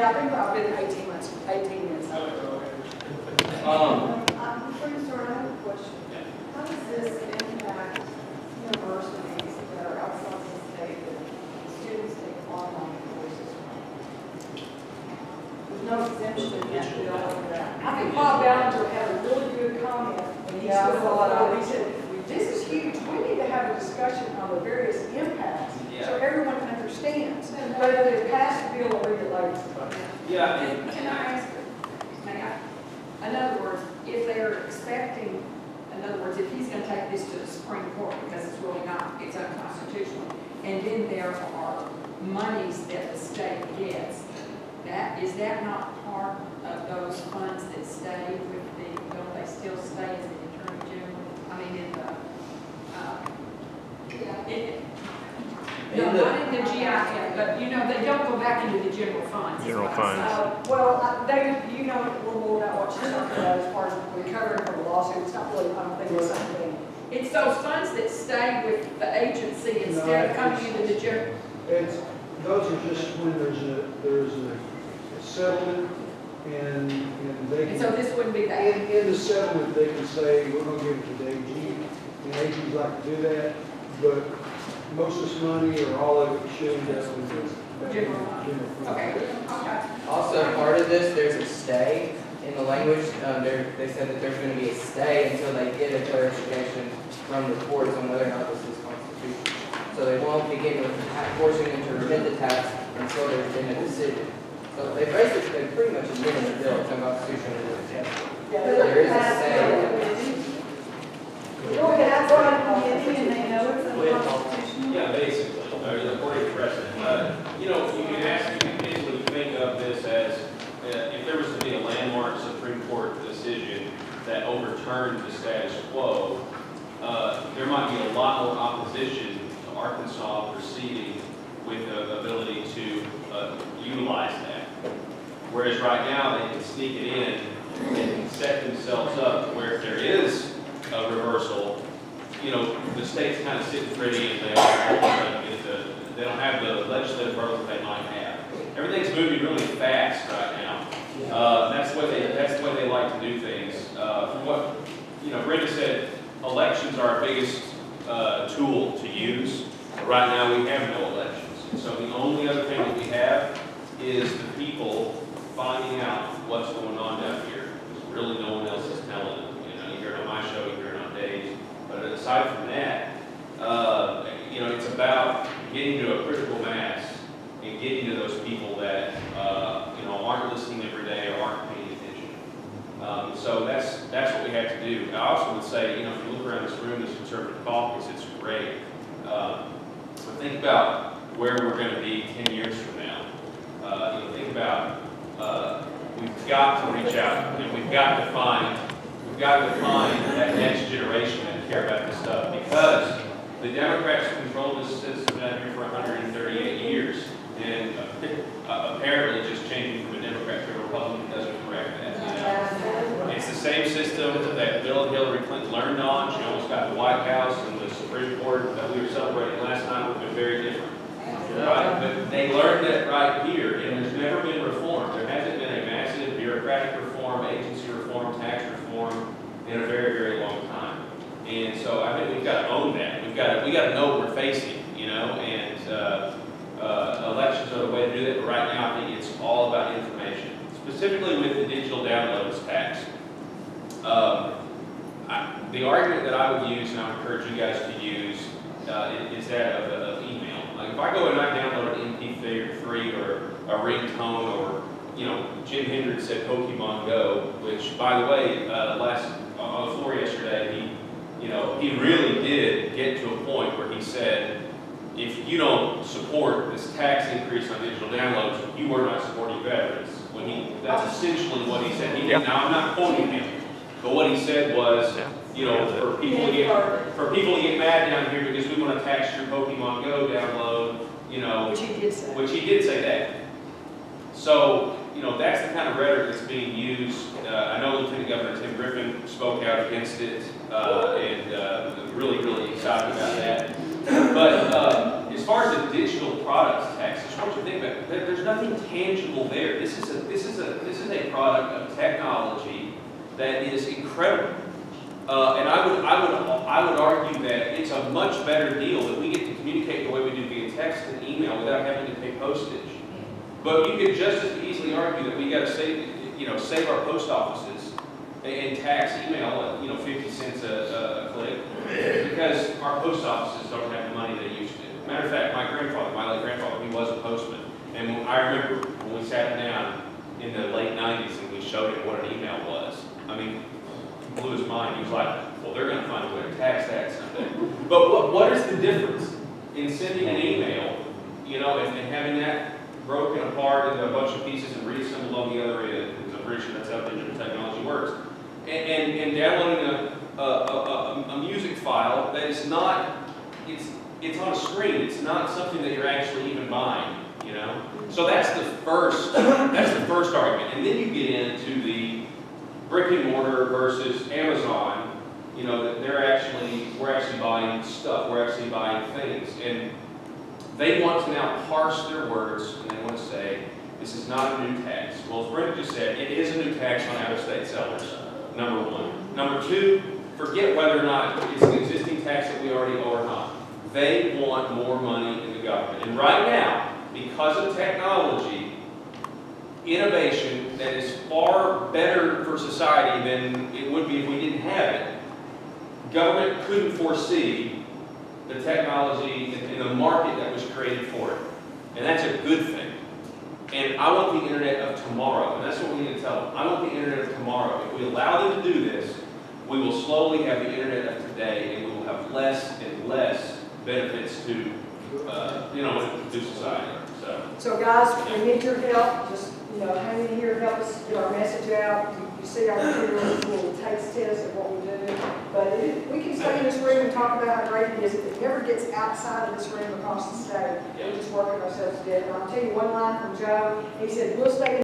Yeah, I think I've been 18 months, 18 years. Before you start, I have a question. How does this impact universities that are outside the state that students take online courses from? There's no exemption in that bill for that. I think Bob Ballinger had a really good comment when he Yeah, I stood saw up. that. He said, this is huge. We need to have a discussion on the various impacts so everyone understands, whether they pass the bill or read it later. Yeah. Can I ask, may I? In other words, if they're expecting, in other words, if he's going to take this to the Supreme Court because it's really not, it's unconstitutional, and then there are monies that the state gets, is that not part of those funds that stay with the, don't they still stay as the Attorney General? I mean, in the, no, not in the GIF, but you know, they don't go back into the general funds. General funds. Well, David, you know a little more about what you're talking about as far as recovering from a lawsuit. It's not really, I don't think it's the same thing. It's those funds that stay with the agency instead of coming into the general. Those are just when there's a settlement and they And can, so this wouldn't be that. in the settlement, they can say, we're gonna give it to the AG, and AGs like to do that, but most of this money or all of it should end up in the General fund. Okay, okay. Also, part of this, there's a stay in the language. They said that there's going to be a stay until they get a clarification from the courts on whether or not this is constitutional. So they won't begin with forcing them to remit the tax until there's been a decision. So they pretty much admitted the bill, it's unconstitutional. There is a stay. Go ahead, I brought it from the and they know it's unconstitutional. Yeah, basically, according to precedent. You know, you can basically think of this as if there was to be a landmark Supreme Court decision that overturned the status quo, there might be a lot more opposition to Arkansas proceeding with the ability to utilize that. Whereas right now, they can sneak it in and set themselves up where if there is a reversal, you know, the state's kind of sitting pretty and they don't have the legislative hurdles that they might have. Everything's moving really fast right now. That's the way they like to do things. From what, you know, Brenda said, elections are our biggest tool to use. Right now, we have no elections. And so the only other thing that we have is the people finding out what's going on down here. Really no one else is telling them. You know, you hear it on my show, you hear it on Dave's. But aside from that, you know, it's about getting to a critical mass and getting to those people that, you know, aren't listening every day or aren't paying attention. So that's what we have to do. I also would say, you know, if you look around this room, this conservative caucus, it's great. But think about where we're going to be 10 years from now. You know, think about we've got to reach out. You know, we've got to find that next generation that care about this stuff, because the Democrats controlled this system down here for 138 years, and apparently just changing from a Democrat to a Republican doesn't correct that. You know? It's the same system that Bill and Hillary Clinton learned on. She almost got the White House, and the Supreme Court that we were celebrating last night would have been very different. Right? But they learned it right here, and there's never been reform. There hasn't been a massive bureaucratic reform, agency reform, tax reform in a very, very long time. And so I think we've got to own that. We got to know what we're facing, you know, and elections are the way to do that. But right now, I think it's all about information, specifically with the digital downloads tax. The argument that I would use, and I would encourage you guys to use, is that of email. Like if I go and I download an MP3 or a ringtone, or you know, Jim Hendricks said Pokemon Go, which by the way, on the floor yesterday, he really did get to a point where he said, if you don't support this tax increase on digital downloads, you are not supporting veterans. That's essentially what he said. Now I'm not quoting him, but what he said was, you know, for people to get mad down here because we want to tax your Pokemon Go download, you know, Which he did say that. So, you know, that's the kind of rhetoric that's being used. I know Lieutenant Governor Tim Griffin spoke out against it, and really, really excited about that. But as far as the digital products tax, I just want you think about it. There's nothing tangible there. This is a product of technology that is incredible. And I would argue that it's a much better deal that we get to communicate the way we do via text and email without having to pay postage. But you could just as easily argue that we got to save our post offices and tax email at 50 cents a click because our post offices don't have the money they used to. Matter of fact, my late grandfather, he was a postman, and I remember when we sat down in the late '90s and we showed him what an email was. I mean, blew his mind. He was like, well, they're going to find a way to tax that someday. But what is the difference in sending an email, and having that broken apart into a bunch of pieces and reassembled on the other end? Because I'm pretty sure that's how digital technology works. And downloading a music file that is not, it's on a screen. It's not something that you're actually even buying, So that's the first argument. And then you get into the brick and mortar versus Amazon, that we're actually buying stuff, we're actually buying things. And they want to now parse their words, and they want to say, this is not a new tax. Well, as Brenda just said, it is a new tax on out-of-state sellers, number one. Number two, forget whether or not it's an existing tax that we already owe or not. They want more money in the government. And right now, because of technology, innovation that is far better for society than it would be if we didn't have it, government couldn't foresee the technology and the market that was created for it. And that's a good thing. And I want the internet of tomorrow, and that's what we need to tell them. I want the internet of tomorrow. If we allow them to do this, we will slowly have the internet of today, and we will have less and less benefits to, to society. So guys, we need your help, just, hang in here, help us get our message out. You see our materials, little taste test of what we do. But we can stay in this room and talk about how great it is. If it never gets outside of this room across the state, we're just working ourselves to death. And I'll tell you one line from Joe. He said, we'll stay in